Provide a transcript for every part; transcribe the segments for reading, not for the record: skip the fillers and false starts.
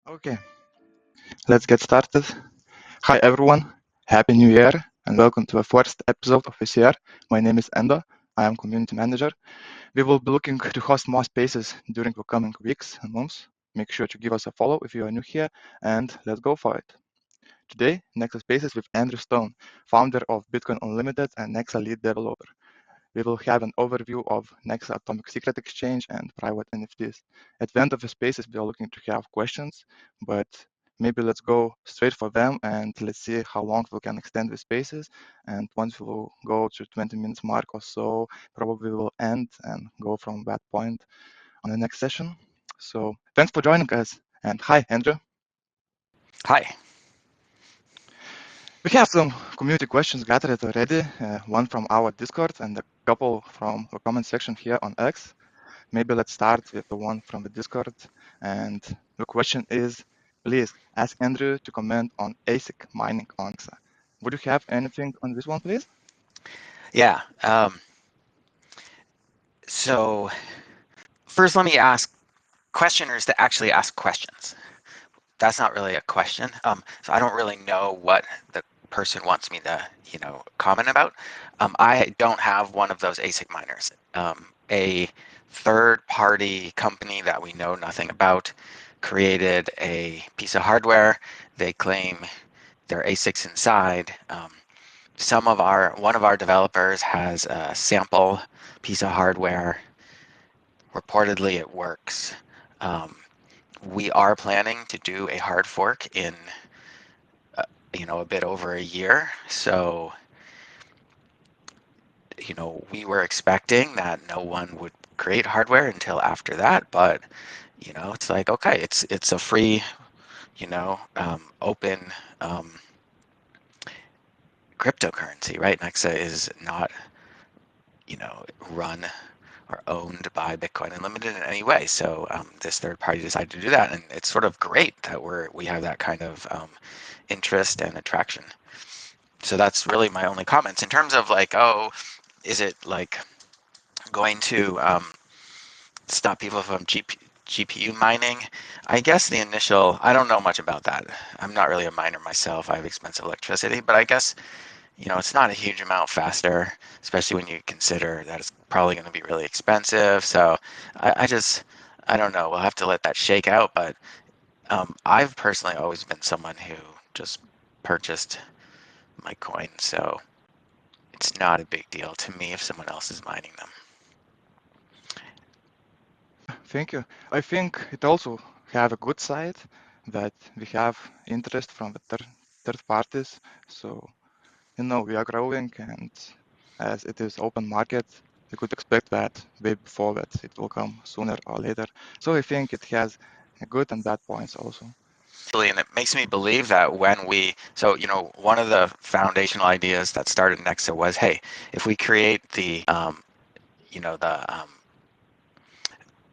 Okay, let's get started. Hi everyone, Happy New Year and welcome to the first episode of this year. My name is Endo, I am community manager. We will be looking to host more spaces during the coming weeks and months. Make sure to give us a follow if you are new here and let's go for it. Today, Nexa Spaces with Andrew Stone, founder of Bitcoin Unlimited and Nexa lead developer. We will have an overview of Nexa Atomic Secret Exchange and Private NFTs. At the end of the spaces, we are looking to have questions, but maybe let's go straight for them and let's see how long we can extend the spaces. And once we will go to 20 minutes mark or so, probably we'll end and go from that point on the next session. So thanks for joining us. And hi, Andrew. Hi. We have some community questions gathered already, one from our Discord and a couple from the comment section here on X. Maybe let's start with the one from the Discord. And the question is, please ask Andrew to comment on ASIC mining on Nexa. Would you have anything on this one, please? Yeah. So first, let me ask questioners to actually ask questions. That's not really a question. So I don't really know what the person wants me to, comment about. I don't have one of those ASIC miners. A third-party company that we know nothing about created a piece of hardware. They claim there are ASICs inside. One of our developers has a sample piece of hardware. Reportedly, it works. We are planning to do a hard fork in, a bit over a year. So, we were expecting that no one would create hardware until after that. But, it's like, okay, it's a free, open cryptocurrency, right? Nexa is not, run or owned by Bitcoin Unlimited in any way. So this third party decided to do that, and it's sort of great that we have that kind of interest and attraction. So that's really my only comments in terms of like, oh, is it like going to stop people from GPU mining? I guess the initial, I don't know much about that. I'm not really a miner myself. I have expensive electricity, but I guess it's not a huge amount faster, especially when you consider that it's probably going to be really expensive. So I don't know. We'll have to let that shake out. But I've personally always been someone who just purchased my coin. So it's not a big deal to me if someone else is mining them. Thank you. I think it also have a good side that we have interest from the third parties. So, we are growing and as it is open market, we could expect that way before that it will come sooner or later. So I think it has good and bad points also. And it makes me believe that one of the foundational ideas that started Nexa was, hey, if we create you know, the um,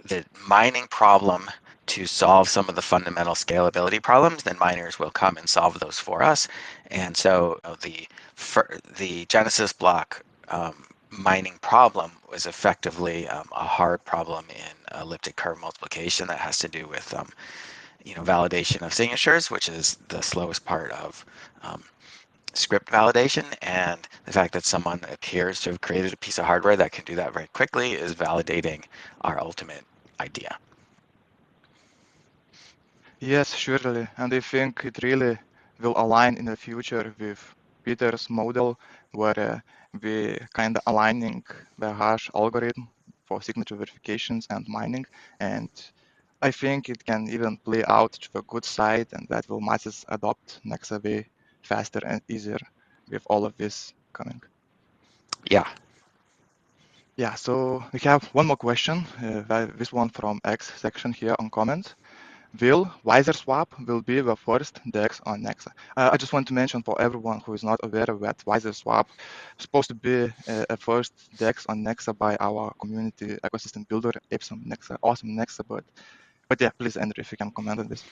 the mining problem to solve some of the fundamental scalability problems, then miners will come and solve those for us. And so the Genesis block mining problem was effectively a hard problem in elliptic curve multiplication that has to do with validation of signatures, which is the slowest part of script validation. And the fact that someone appears to have created a piece of hardware that can do that very quickly is validating our ultimate idea. Yes, surely. And I think it really will align in the future with Peter's model where we kind of aligning the hash algorithm for signature verifications and mining. And I think it can even play out to the good side and that will masses adopt Nexa way faster and easier with all of this coming. Yeah. Yeah, so we have one more question, this one from X section here on comments. Will WiserSwap will be the first DEX on Nexa? I just want to mention for everyone who is not aware of that WiserSwap is supposed to be a first DEX on Nexa by our community ecosystem builder, awesome Nexa. But yeah, please, Andrew, if you can comment on this.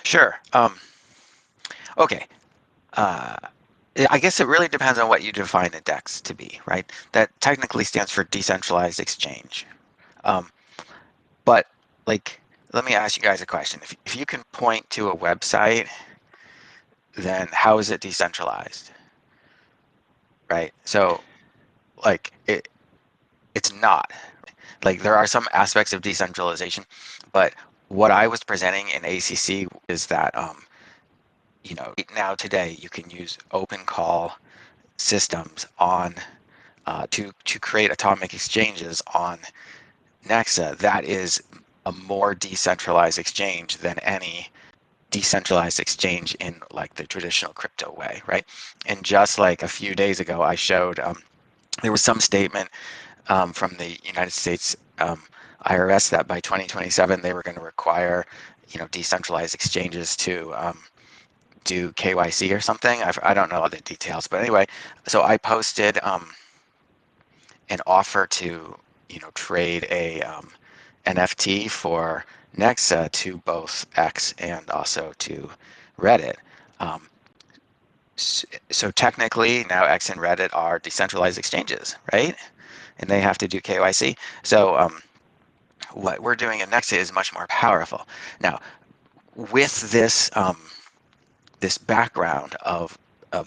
Sure. Okay. Uh, I guess it really depends on what you define a DEX to be, right? That technically stands for decentralized exchange. Um, but like let me ask you guys a question. If you can point to a website, then how is it decentralized, right? So like it's not. Like there are some aspects of decentralization, but what I was presenting in ACC is that right now today you can use open call systems on to create atomic exchanges on Nexa. That is a more decentralized exchange than any decentralized exchange in like the traditional crypto way, right? And just like a few days ago, I showed there was some statement from the United States IRS that by 2027 they were going to require, decentralized exchanges to do KYC or something. I don't know all the details, but anyway, so I posted an offer to, trade a NFT for Nexa to both X and also to Reddit. Um, so technically now X and Reddit are decentralized exchanges, right? And they have to do KYC. So what we're doing in Nexa is much more powerful. Now, with this background of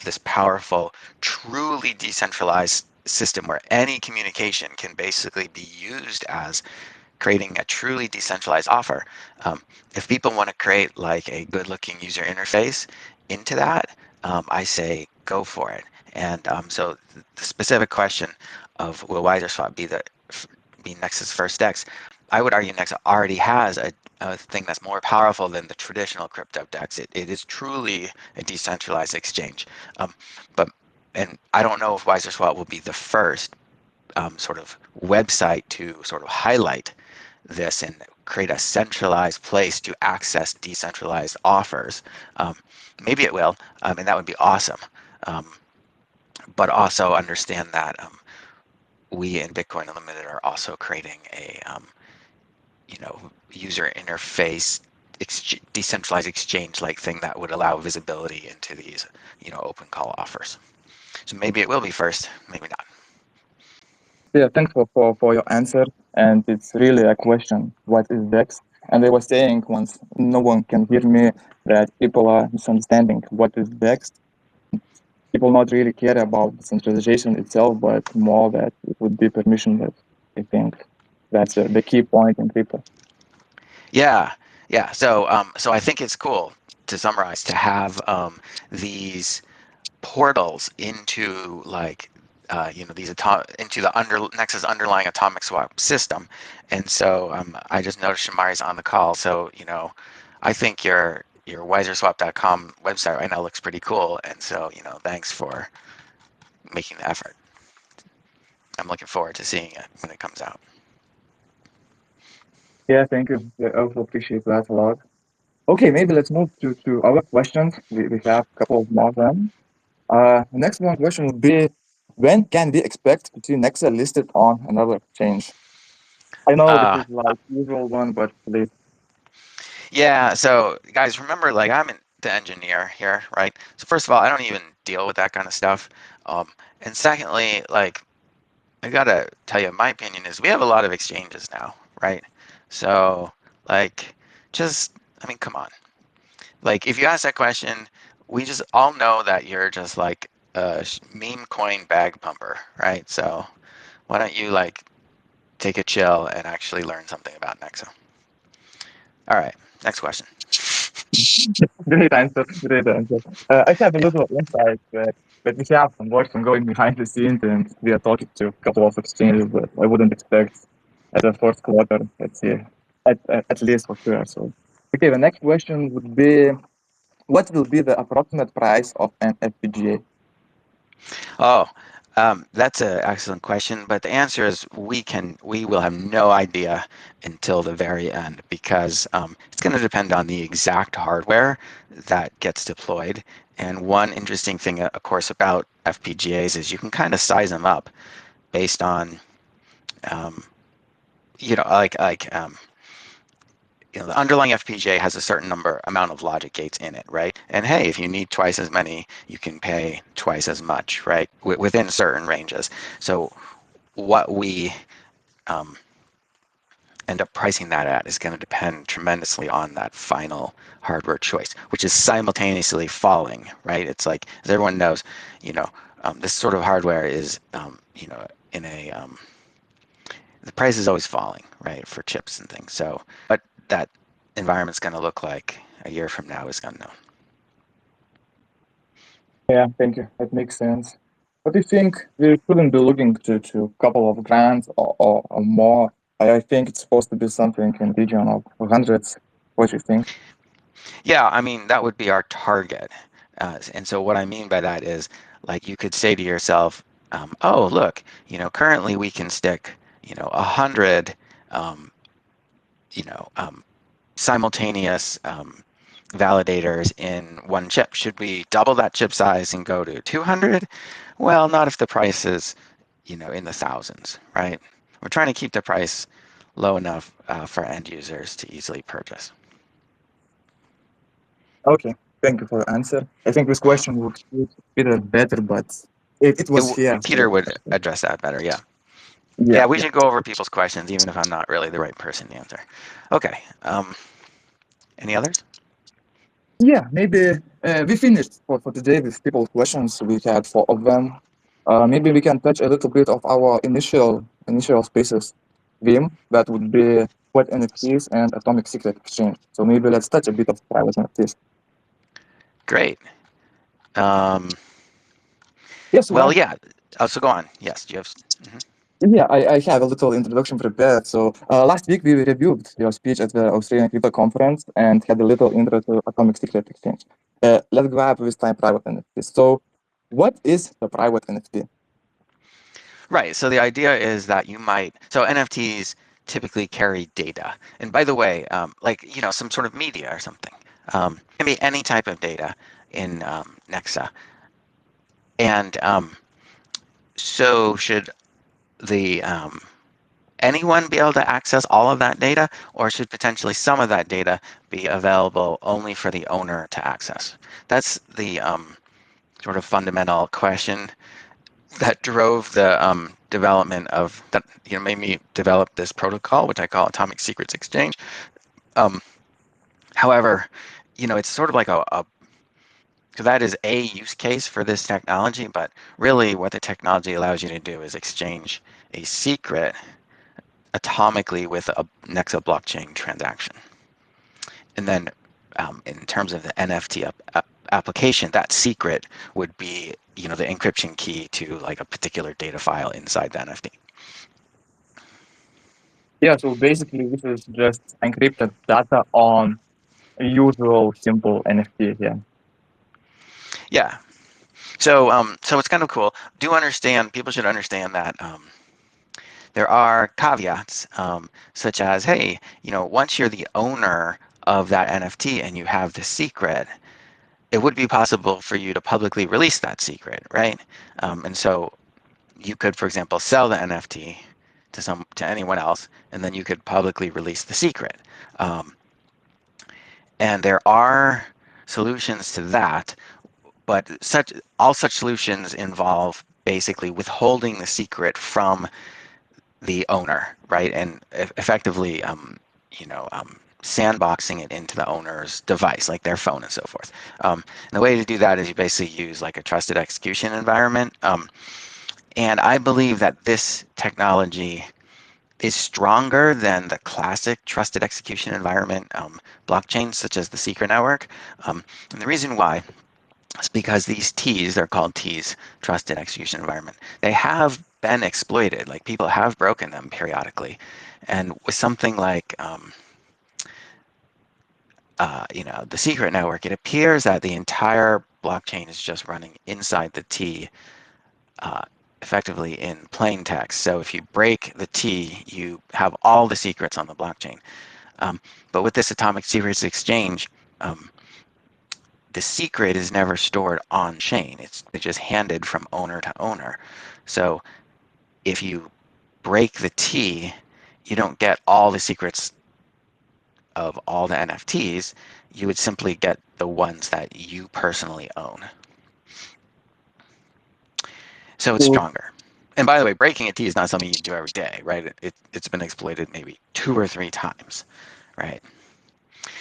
this powerful, truly decentralized system where any communication can basically be used as creating a truly decentralized offer. If people want to create like a good-looking user interface into that, I say go for it. And so the specific question of will WiserSwap be Nexa's first DEX? I would argue Nexa already has a thing that's more powerful than the traditional crypto DEX. It is truly a decentralized exchange. Um, but and I don't know if WiserSwap will be the first sort of website to sort of highlight this and create a centralized place to access decentralized offers. Um, Maybe it will, and that would be awesome. Um, but also understand that we in Bitcoin Unlimited are also creating a user interface decentralized exchange like thing that would allow visibility into these open call offers. So maybe it will be first, maybe not. Yeah, thanks for your answer. And it's really a question, what is DEX? And I was saying once no one can hear me that people are misunderstanding what is DEX. People not really care about decentralization itself, but more that it would be permissionless. I think that's the key point in crypto. Yeah, yeah. So I think it's cool to summarize to have these portals into like into the Nexus underlying atomic swap system, and so I just noticed Shamari's on the call. So I think your wiserswap.com website right now looks pretty cool, and so thanks for making the effort. I'm looking forward to seeing it when it comes out. Yeah, thank you. I also appreciate that a lot. Okay, maybe let's move to our questions. We have a couple of more of them. The next one question would be, when can we expect to see Nexa listed on another exchange? I know this Uh, is like usual one, but please. Yeah, so guys, remember, like the engineer here, right? So first of all, I don't even deal with that kind of stuff. And secondly, like I gotta tell you, my opinion is we have a lot of exchanges now, right? So like, just I mean, come on. Like if you ask that question, we just all know that you're just like a meme coin bag pumper, right? So why don't you like take a chill and actually learn something about Nexa? All right, next question. Great answer. Great answer. I have a Yeah. little insight that we have some work going behind the scenes, and we are talking to a couple of exchanges that I wouldn't expect at the first quarter. Let's see, at least for sure. So, okay, the next question would be, what will be the approximate price of an FPGA? Oh, that's an excellent question, but the answer is we will have no idea until the very end because it's going to depend on the exact hardware that gets deployed. And one interesting thing, of course, about FPGAs is you can kind of size them up based on, um, the underlying FPGA has a certain amount of logic gates in it, right? And hey, if you need twice as many, you can pay twice as much, right? Within certain ranges. So what we um, end up pricing that at is going to depend tremendously on that final hardware choice, which is simultaneously falling, right? It's like, as everyone knows, you know, this sort of hardware is, you know, in a the price is always falling, right, for chips and things. So, what that environment's going to look like a year from now is unknown. Yeah, thank you. That makes sense. But do you think we shouldn't be looking to a couple of grants or more? I think it's supposed to be something in region of hundreds. What do you think? Yeah, I mean, that would be our target. And so what I mean by that is, like, you could say to yourself, oh, look, you know, currently we can stick, you know, 100, um, you know, simultaneous validators in one chip. Should we double that chip size and go to 200? Well, not if the price is, you know, in the thousands, right? We're trying to keep the price low enough for end users to easily purchase. Okay, thank you for the answer. I think this Mhm. question would suit Peter better, but it was here. Peter So would address that better, yeah. yeah, Yeah, we yeah. should go over people's questions, even if I'm not really the right person to answer. Okay. Any others? Yeah, maybe we finished for today with people's questions. We had four of them. Maybe we can touch a little bit of our initial spaces theme. That would be what NFTs and atomic secret exchange. So maybe let's touch a bit of private NFTs. Great. Um, Yes, well, one. yeah. Oh, so go on. Yes, you have. Mhm. Yeah, I have a little introduction prepared. So last week we reviewed your speech at the Australian Crypto Conference and had a little intro to atomic secret exchange. Let's grab this time private NFTs. So what is the private NFT? Right. So the idea is that you might. So NFTs typically carry data, and by the way, like, you know, some sort of media or something. Can be any type of data in Nexa, and so should the anyone be able to access all of that data, or should potentially some of that data be available only for the owner to access? That's the sort of fundamental question that drove the development of that, you know, made me develop this protocol, which I call Atomic Secrets Exchange. Um, however, you know, it's sort of like so that is a use case for this technology, but really what the technology allows you to do is exchange a secret atomically with a Nexa blockchain transaction. And then in terms of the NFT application, that secret would be, you know, the encryption key to like a particular data file inside the NFT. Yeah, so basically this is just encrypted data on a usual simple NFT. Yeah. Yeah. So it's kind of cool. Do understand, people should understand that there are caveats, such as, hey, you know, once you're the owner of that NFT and you have the secret, it would be possible for you to publicly release that secret, right? And so you could, for example, sell the NFT to anyone else, and then you could publicly release the secret. Um, and there are solutions to that, but all such solutions involve basically withholding the secret from the owner, right? And effectively, you know, sandboxing it into the owner's device, like their phone and so forth. And the way to do that is you basically use like a trusted execution environment. And I believe that this technology is stronger than the classic trusted execution environment blockchains, such as the secret network. And the reason why is because these Ts, they're called Ts, trusted execution environment, they have been exploited. Like, people have broken them periodically. And with something like, you know, the secret network, it appears that the entire blockchain is just running inside the T, uh, effectively in plain text. So if you break the T, you have all the secrets on the blockchain. But with this atomic secrets exchange, um, the secret is never stored on chain. It's just handed from owner to owner. So if you break the T, you don't get all the secrets of all the NFTs. You would simply get the ones that you personally own. So it's So stronger. And by the way, breaking a T is not something you do every day, right? It's been exploited maybe 2 or 3 times, right?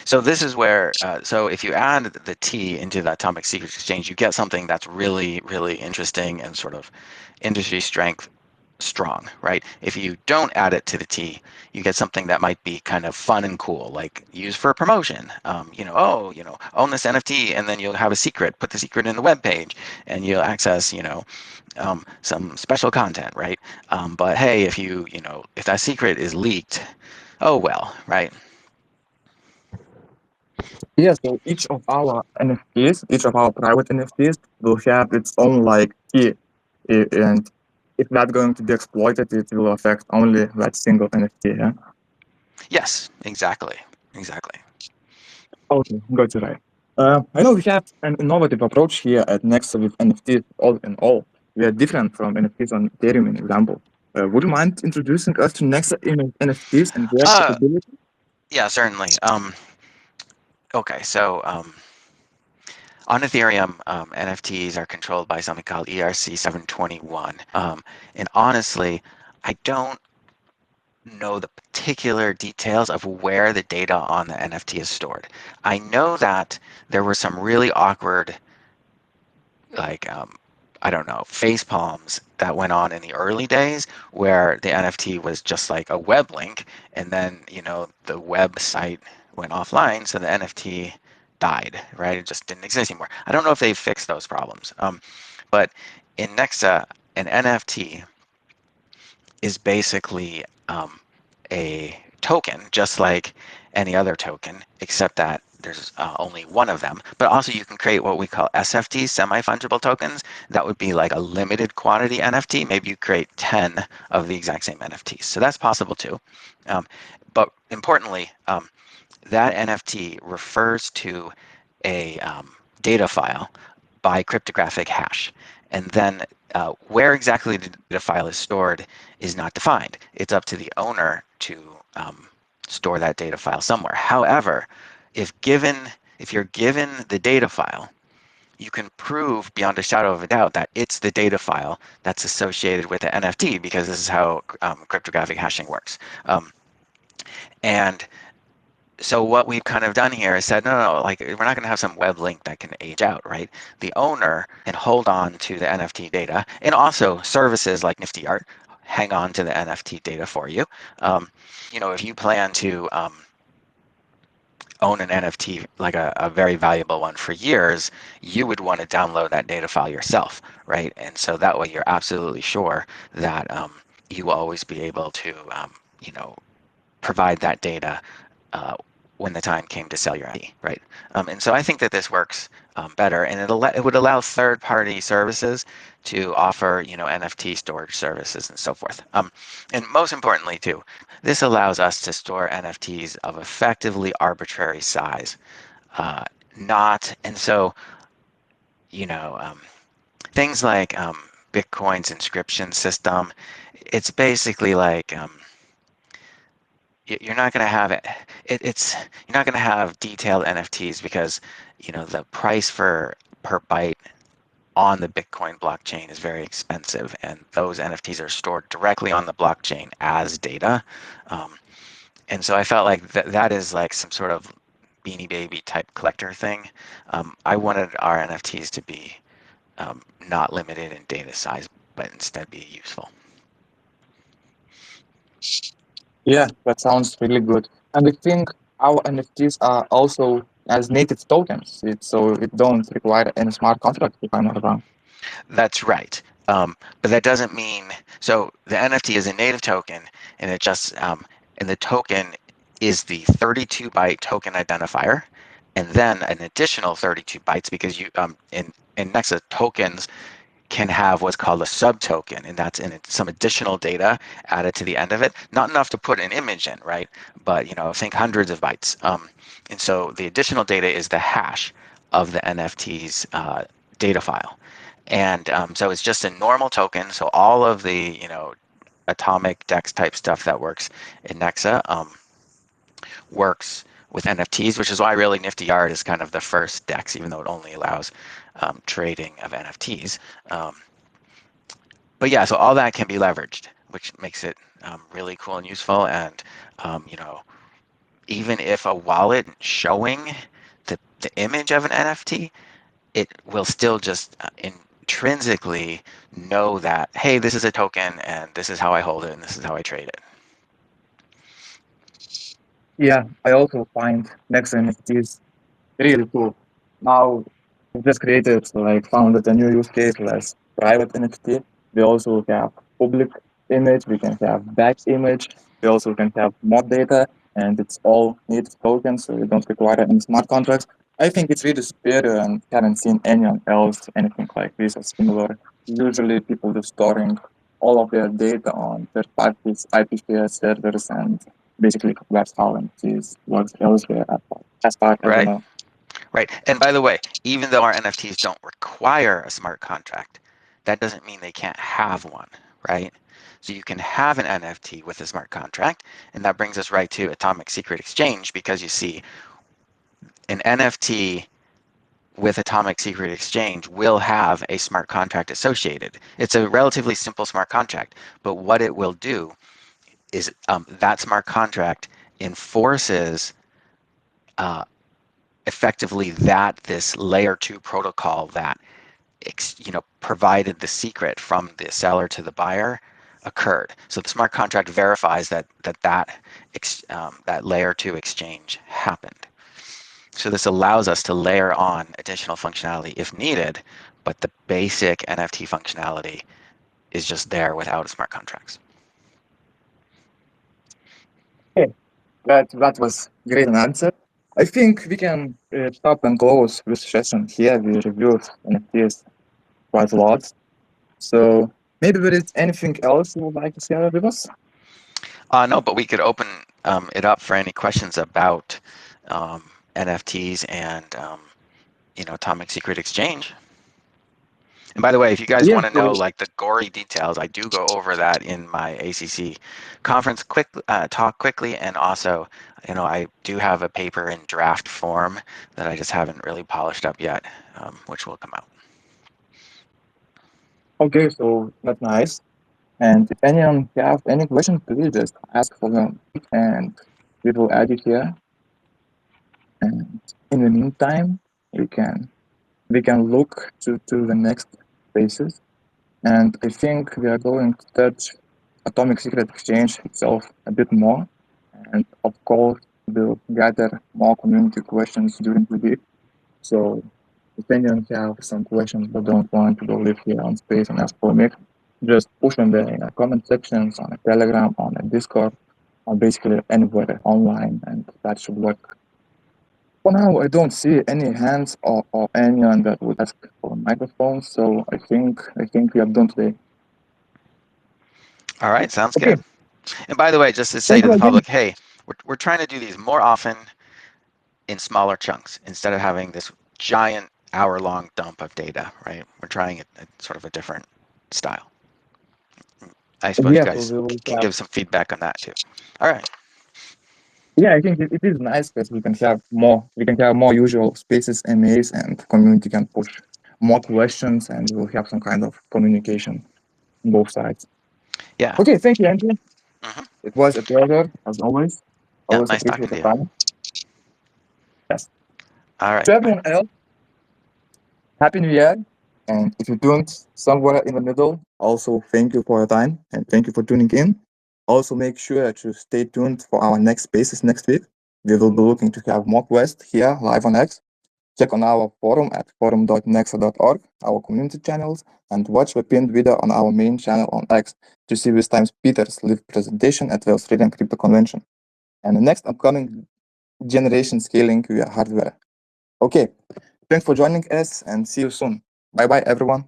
So this is where, so if you add the T into the atomic secrets exchange, you get something that's really, really interesting and sort of industry strength strong, right? If you don't add it to the T, you get something that might be kind of fun and cool, like used for promotion. Own this NFT, and then you'll have a secret. Put the secret in the web page, and you'll access, some special content, right? But hey, if that secret is leaked, oh well, right? Yeah, so each of our NFTs, each of our private NFTs will have its own like key. And if that's going to be exploited, it will affect only that single NFT. Yeah. Yes, exactly, exactly. Okay, got you right. I know we have an innovative approach here at Nexa with NFTs all in all. We are different from NFTs on Ethereum, in example. Would you mind introducing us to Nexa in NFTs and their Uh, capability? yeah, certainly. Okay, so on Ethereum, NFTs are controlled by something called ERC 721. And honestly, I don't know the particular details of where the data on the NFT is stored. I know that there were some really awkward, like, I don't know, face palms that went on in the early days where the NFT was just like a web link, and then, the website went offline, so the NFT died, right? It just didn't exist anymore. I don't know if they've fixed those problems. But in Nexa, an NFT is basically a token, just like any other token, except that there's only one of them. But also you can create what we call SFTs, semi-fungible tokens. That would be like a limited quantity NFT. Maybe you create 10 of the exact same NFTs. So that's possible too. But importantly, that NFT refers to a data file by cryptographic hash. And then where exactly the data file is stored is not defined. It's up to the owner to store that data file somewhere. However, if you're given the data file, you can prove beyond a shadow of a doubt that it's the data file that's associated with the NFT, because this is how cryptographic hashing works. And so what we've kind of done here is said, no, like we're not going to have some web link that can age out, right? The owner can hold on to the NFT data, and also services like Nifty Art hang on to the NFT data for you. If you plan to own an NFT, like a very valuable one for years, you would want to download that data file yourself, right? And so that way you're absolutely sure that you will always be able to, provide that data uh, when the time came to sell your NFT, right? And so I think that this works better, and it would allow third-party services to offer, NFT storage services and so forth. And most importantly, too, this allows us to store NFTs of effectively arbitrary size, not, and so, you know, um, things like Bitcoin's inscription system. It's basically like you're not going to have it's you're not going to have detailed NFTs because the price per byte on the Bitcoin blockchain is very expensive, and those NFTs are stored directly on the blockchain as data. Um, and so I felt like that is like some sort of Beanie Baby type collector thing. I wanted our NFTs to be not limited in data size, but instead be useful. Yeah, that sounds really good. And I think our NFTs are also as native tokens, so it don't require any smart contract, if I'm not wrong. That's right. But that doesn't mean, so the NFT is a native token, and and the token is the 32 byte token identifier, and then an additional 32 bytes, because in Nexa, tokens can have what's called a subtoken, and that's in it, some additional data added to the end of it. Not enough to put an image in, right? But think hundreds of bytes. And so the additional data is the hash of the NFT's data file, and so it's just a normal token. So all of the atomic DEX type stuff that works in Nexa works with NFTs, which is why really Nifty Art is kind of the first DEX, even though it only allows trading of NFTs. Um, but yeah, so all that can be leveraged, which makes it really cool and useful. And even if a wallet showing the image of an NFT, it will still just intrinsically know that, hey, this is a token and this is how I hold it and this is how I trade it. Yeah, I also find Nexa NFTs really cool. Now we just founded a new use case as private NFT. We also have public image, we can have back image, we also can have mod data, and it's all native tokens, so we don't require any smart contracts. I think it's really superior and haven't seen anyone else anything like this or similar. Usually people are storing all of their data on third parties, IPFS servers, and basically that's how NFTs works elsewhere as far as I Right. know. Right. And by the way, even though our NFTs don't require a smart contract, that doesn't mean they can't have one, right? So you can have an NFT with a smart contract, and that brings us right to Atomic Secret Exchange, because you see, an NFT with Atomic Secret Exchange will have a smart contract associated. It's a relatively simple smart contract, but what it will do is that smart contract enforces effectively this layer 2 protocol that provided the secret from the seller to the buyer occurred. So the smart contract verifies that layer 2 exchange happened. So this allows us to layer on additional functionality if needed, but the basic NFT functionality is just there without smart contracts. Okay, that was great answer. I think we can stop and close this session here. We reviewed NFTs quite a lot. So maybe there is anything else you would like to share with us? No, but we could open it up for any questions about NFTs and Atomic Secret Exchange. And by the way, if you guys Yes. want to know like the gory details, I do go over that in my ACC conference talk quickly, and also, I do have a paper in draft form that I just haven't really polished up yet, which will come out. Okay, so that's nice. And if anyone have any questions, please just ask for them, and we will add it here. And in the meantime, we can look to the next phases. And I think we are going to touch Atomic Secret Exchange itself a bit more. And of course, we'll gather more community questions during the week. So if anyone have some questions but don't want to go live here on space and ask for me, just push them there in the comment sections, on a Telegram, on a Discord, or basically anywhere online, and that should work. For now, I don't see any hands or anyone that would ask for a microphone, so I think we are done today. All right, sounds Okay, good. And by the way, just to say thank to you the again. public, hey, we're trying to do these more often in smaller chunks instead of having this giant hour-long dump of data, right? We're trying sort of a different style. I suppose you Yeah, so guys we will can have. give some feedback on that too. All right. Yeah, I think it is nice because we can have more usual spaces, MAs, and community can push more questions, and we'll have some kind of communication on both sides. Yeah. Okay, thank you, Andrew. Mm-hmm. It was a pleasure as always. Yeah. Always Nice talking appreciate to the you. time. Yes. All right. To Bye. everyone else, Happy New Year. And if you tuned somewhere in the middle, also thank you for your time and thank you for tuning in. Also, make sure to stay tuned for our next spaces next week. We will be looking to have more quests here live on X. Check on our forum at forum.nexa.org, our community channels, and watch the pinned video on our main channel on X to see this time's Peter's live presentation at the Australian Crypto Convention. And the next upcoming generation scaling via hardware. Okay, thanks for joining us and see you soon. Bye bye, everyone.